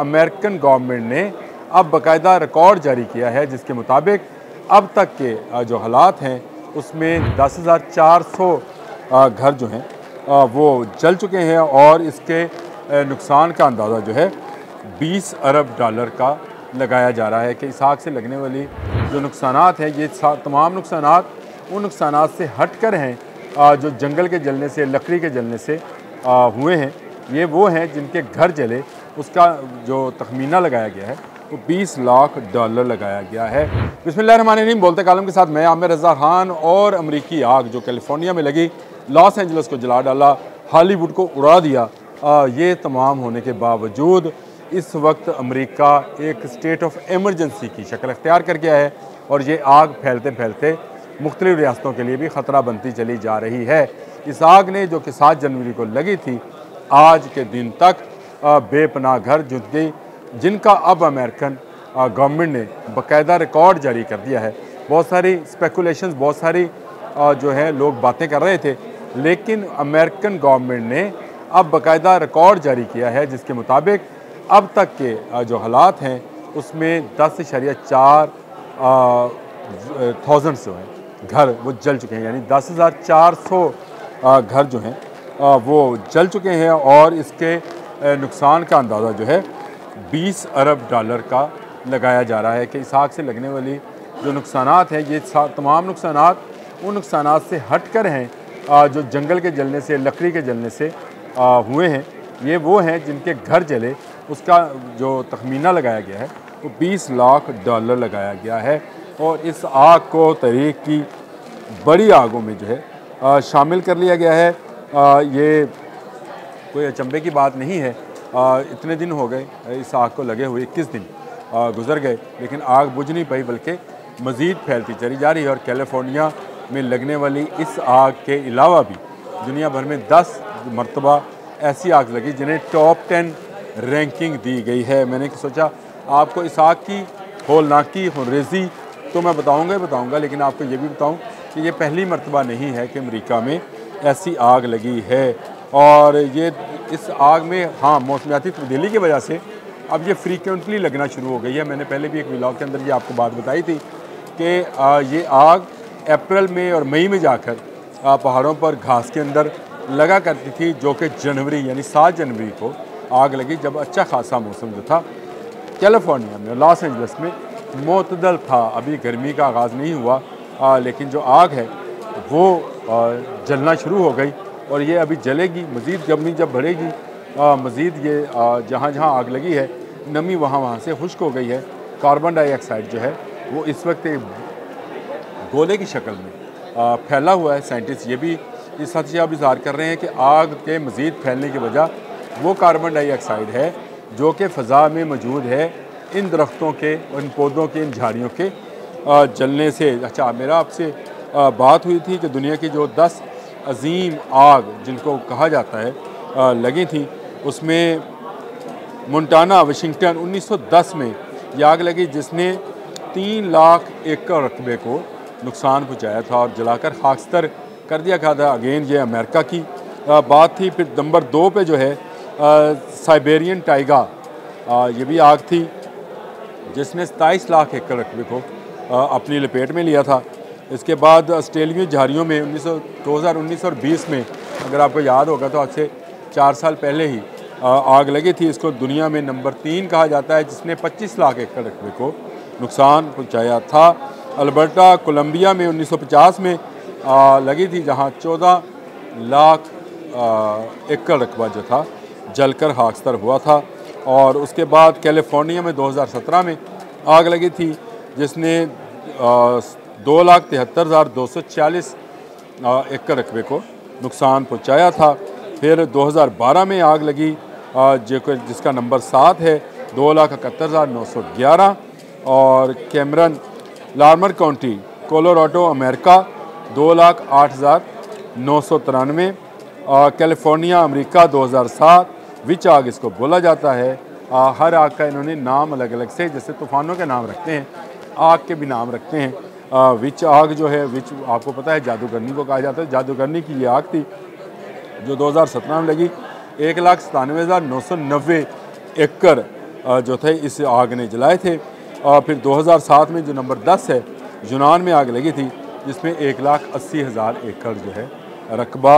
American government ने अब बाकायदा रिकॉर्ड जारी किया है, जिसके मुताबिक अब तक के जो हालात हैं उसमें 10,400 घर जो हैं वो जल चुके हैं और इसके नुकसान का अंदाज़ा जो है 20 अरब डॉलर का लगाया जा रहा है कि इस आग से लगने वाली जो नुकसानात हैं ये तमाम नुकसानात उन नुकसानात से हट कर हैं जो जंगल के जलने से, लकड़ी के जलने से हुए हैं। ये वो हैं जिनके घर जले, उसका जो तखमीना लगाया गया है वो 20 लाख डॉलर लगाया गया है। बिस्मिल्लाहिर्रहमानिर्रहीम बोलते कालम के साथ मैं आमिर रज़ा खान। और अमरीकी आग जो कैलिफोर्निया में लगी, लॉस एंजल्स को जला डाला, हॉलीवुड को उड़ा दिया, ये तमाम होने के बावजूद इस वक्त अमेरिका एक स्टेट ऑफ एमरजेंसी की शक्ल अख्तियार कर गया है और ये आग फैलते फैलते मुख्तलिफ रियासतों के लिए भी ख़तरा बनती चली जा रही है। इस आग ने जो कि 7 जनवरी को लगी थी, आज के दिन तक बेपनाह घर जुट गई, जिनका अब अमेरिकन गवर्नमेंट ने बाकायदा रिकॉर्ड जारी कर दिया है। बहुत सारी स्पेकुलेशंस, बहुत सारी जो है लोग बातें कर रहे थे, लेकिन अमेरिकन गवर्नमेंट ने अब बाकायदा रिकॉर्ड जारी किया है, जिसके मुताबिक अब तक के जो हालात हैं उसमें 10.4 थाउजेंड जो हैं घर वो जल चुके हैं, यानी 10,400 घर जो हैं वो जल चुके हैं और इसके नुकसान का अंदाज़ा जो है 20 अरब डॉलर का लगाया जा रहा है कि इस आग से लगने वाली जो नुकसानात हैं ये तमाम नुकसानात उन नुकसानात से हट कर हैं जो जंगल के जलने से, लकड़ी के जलने से हुए हैं। ये वो हैं जिनके घर जले, उसका जो तखमीना लगाया गया है वो 20 लाख डॉलर लगाया गया है। और इस आग को तारीख़ की बड़ी आगों में जो है शामिल कर लिया गया है। ये कोई अचंभे की बात नहीं है। इतने दिन हो गए इस आग को लगे हुए, 21 दिन गुजर गए, लेकिन आग बुझ नहीं पाई, बल्कि मज़ीद फैलती चली जा रही है। और कैलिफोर्निया में लगने वाली इस आग के अलावा भी दुनिया भर में 10 मरतबा ऐसी आग लगी जिन्हें टॉप 10 रैंकिंग दी गई है। मैंने सोचा आपको इस आग की होलनाकी, हुर्रेज़ी तो मैं बताऊंगा, लेकिन आपको ये भी बताऊं कि ये पहली मरतबा नहीं है कि अमेरिका में ऐसी आग लगी है। और ये इस आग में हाँ मौसमियाती तब्दीली की वजह से अब ये फ्रीक्वेंटली लगना शुरू हो गई है। मैंने पहले भी एक व्लॉग के अंदर ये आपको बात बताई थी कि ये आग अप्रैल में और मई में जाकर पहाड़ों पर घास के अंदर लगा करती थी, जो कि जनवरी यानी 7 जनवरी को आग लगी, जब अच्छा खासा मौसम जो था कैलिफोर्निया में, लॉस एंजल्स में मोतदल था। अभी गर्मी का आगाज़ नहीं हुआ, लेकिन जो आग है वो जलना शुरू हो गई और ये अभी जलेगी। मज़ीद गर्मी जब बढ़ेगी, मज़ीद ये जहाँ जहाँ आग लगी है नमी वहाँ से खुश्क हो गई है। कार्बन डाइऑक्साइड जो है वो इस वक्त एक गोले की शक्ल में फैला हुआ है। साइंटिस्ट ये भी इस हद से अब इज़हार कर रहे हैं कि आग के मज़ीद फैलने की वजह वो कार्बन डाइऑक्साइड है जो कि फ़ज़ा में मौजूद है इन दरख्तों के, इन पौधों के, इन झाड़ियों के जलने से। अच्छा, मेरा आपसे बात हुई थी कि दुनिया की जो 10 अजीम आग जिनको कहा जाता है लगी थी, उसमें मोंटाना, वाशिंगटन 1910 में ये आग लगी, जिसने 3 लाख एकड़ रकबे को नुकसान पहुँचाया था और जलाकर खाकस्तर कर दिया गया था। अगेन ये अमेरिका की बात थी। फिर नंबर 2 पे जो है साइबेरियन टाइगा, ये भी आग थी जिसने 27 लाख एकड़ रकबे को अपनी लपेट में लिया था। इसके बाद ऑस्ट्रेलियाई झाड़ियों में 2019 और 20 में, अगर आपको याद होगा तो आज से 4 साल पहले ही आग लगी थी। इसको दुनिया में नंबर 3 कहा जाता है, जिसने 25 लाख एकड़ रकबे को नुकसान पहुंचाया था। अल्बर्टा, कोलंबिया में 1950 में लगी थी, जहां 14 लाख एकड़ रकबा जो था जलकर खाकस्तर हुआ था। और उसके बाद कैलिफोर्निया में 2017 में आग लगी थी, जिसने 2,73,246 एकड़ रकबे को नुकसान पहुंचाया था। फिर 2012 में आग लगी जिसका नंबर 7 है, 2,71,911। और Cameron, Larmor county, Colorado, America 2,08,993। California, America 2007, विच आग इसको बोला जाता है। हर आग का इन्होंने नाम अलग अलग से, जैसे तूफ़ानों के नाम रखते हैं, आग के भी नाम रखते हैं। विच आग जो है, विच आपको पता है जादूगरनी को कहा जाता है। जादूगरनी की ये आग थी जो 2017 में लगी। 1,97,990 एकड़ जो थे इस आग ने जलाए थे। फिर 2007 में जो नंबर 10 है यूनान में आग लगी थी, जिसमें 1,80,000 एकड़ जो है रकबा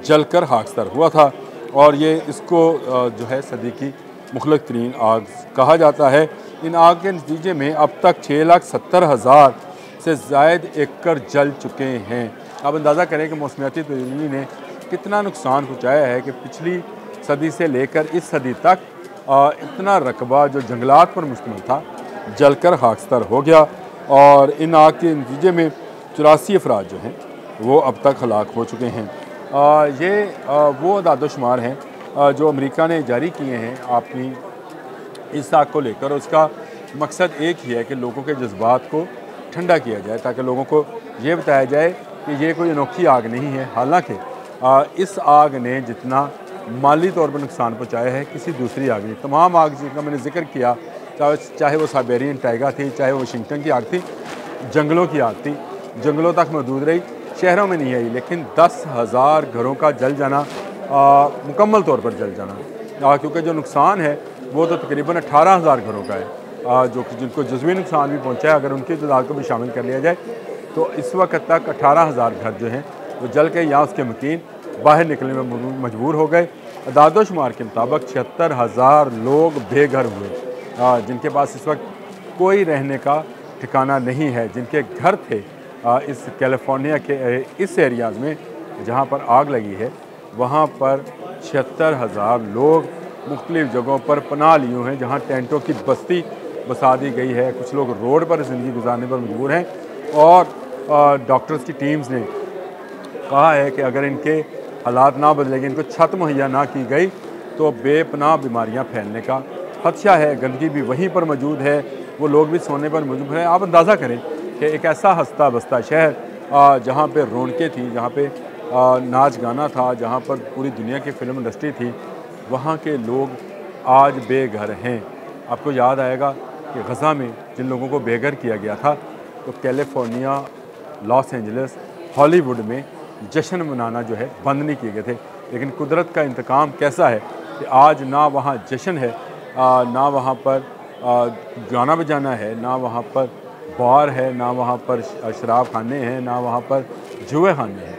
जलकर खाकसार हुआ था, और ये इसको जो है सदी की मुखलक तरीन आग कहा जाता है। इन आग के नतीजे में अब तक 6,70,000 से ज़ायद एकड़ जल चुके हैं। अब अंदाज़ा करें कि मौसमियाती तब्दीली ने कितना नुकसान पहुँचाया है कि पिछली सदी से लेकर इस सदी तक इतना रकबा जो जंगलात पर मुश्तमिल था जलकर खाकसार हो गया, और इन आग के नतीजे में 84 अफराद जो हैं वो अब तक हलाक हो चुके हैं। ये वो अदाद-ओ-शुमार हैं जो अमेरिका ने जारी किए हैं अपनी इस आग को लेकर। उसका मकसद एक ही है कि लोगों के जज्बात को ठंडा किया जाए, ताकि लोगों को ये बताया जाए कि ये कोई अनोखी आग नहीं है। हालांकि इस आग ने जितना माली तौर पर नुकसान पहुँचाया है किसी दूसरी आग ने, तमाम आग जिनका मैंने जिक्र किया, चाहे वो साइबेरियन टाइगर थी, चाहे वो वाशिंगटन की आग थी, जंगलों की आग थी, जंगलों तक महदूद रही, शहरों में नहीं आई। लेकिन 10,000 घरों का जल जाना, मुकम्मल तौर पर जल जाना, क्योंकि जो नुकसान है वो तो तकरीबन 18,000 घरों का है, जो जिनको जज़वी नुकसान भी पहुँचा है। अगर उनकी तादाद को भी शामिल कर लिया जाए तो इस वक्त तक 18,000 घर जो हैं वो जल के या उसके मकीन बाहर निकलने में मजबूर हो गए। अदाद-ओ-शुमार के मुताबिक 76,000 लोग बेघर हुए, जिनके पास इस वक्त कोई रहने का ठिकाना नहीं है, जिनके घर थे इस कैलिफोर्निया के इस एरियाज़ में जहाँ पर आग लगी है, वहाँ पर 76,000 लोग मुख्तलिफ़ जगहों पर पनाह लिए हुए हैं, जहाँ टेंटों की बस्ती बसा दी गई है। कुछ लोग रोड पर ज़िंदगी गुजारने पर मजबूर हैं, और डॉक्टर्स की टीम्स ने कहा है कि अगर इनके हालात ना बदलेंगे, इनको छत मुहैया ना की गई, तो बेपनाह बीमारियां फैलने का खदशा है। गंदगी भी वहीं पर मौजूद है, वो लोग भी सोने पर मजबूर हैं। आप अंदाज़ा करें कि एक ऐसा हंसता बसता शहर जहाँ पे रौनकें थी, जहाँ पे नाच गाना था, जहाँ पर पूरी दुनिया की फ़िल्म इंडस्ट्री थी, वहाँ के लोग आज बेघर हैं। आपको याद आएगा कि गज़ा में जिन लोगों को बेघर किया गया था, तो कैलिफोर्निया, लॉस एंजलिस, हॉलीवुड में जश्न मनाना जो है बंद नहीं किए गए थे। लेकिन कुदरत का इंतकाम कैसा है कि आज ना वहाँ जश्न है, ना वहाँ पर गाना बजाना है, ना वहाँ पर बार है, ना वहाँ पर शराब खाने हैं, ना वहाँ पर जुए खाने हैं।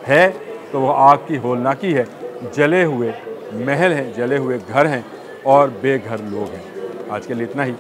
है तो वो आग की होलनाकी है, जले हुए महल हैं, जले हुए घर हैं और बेघर लोग हैं। आज के लिए इतना ही।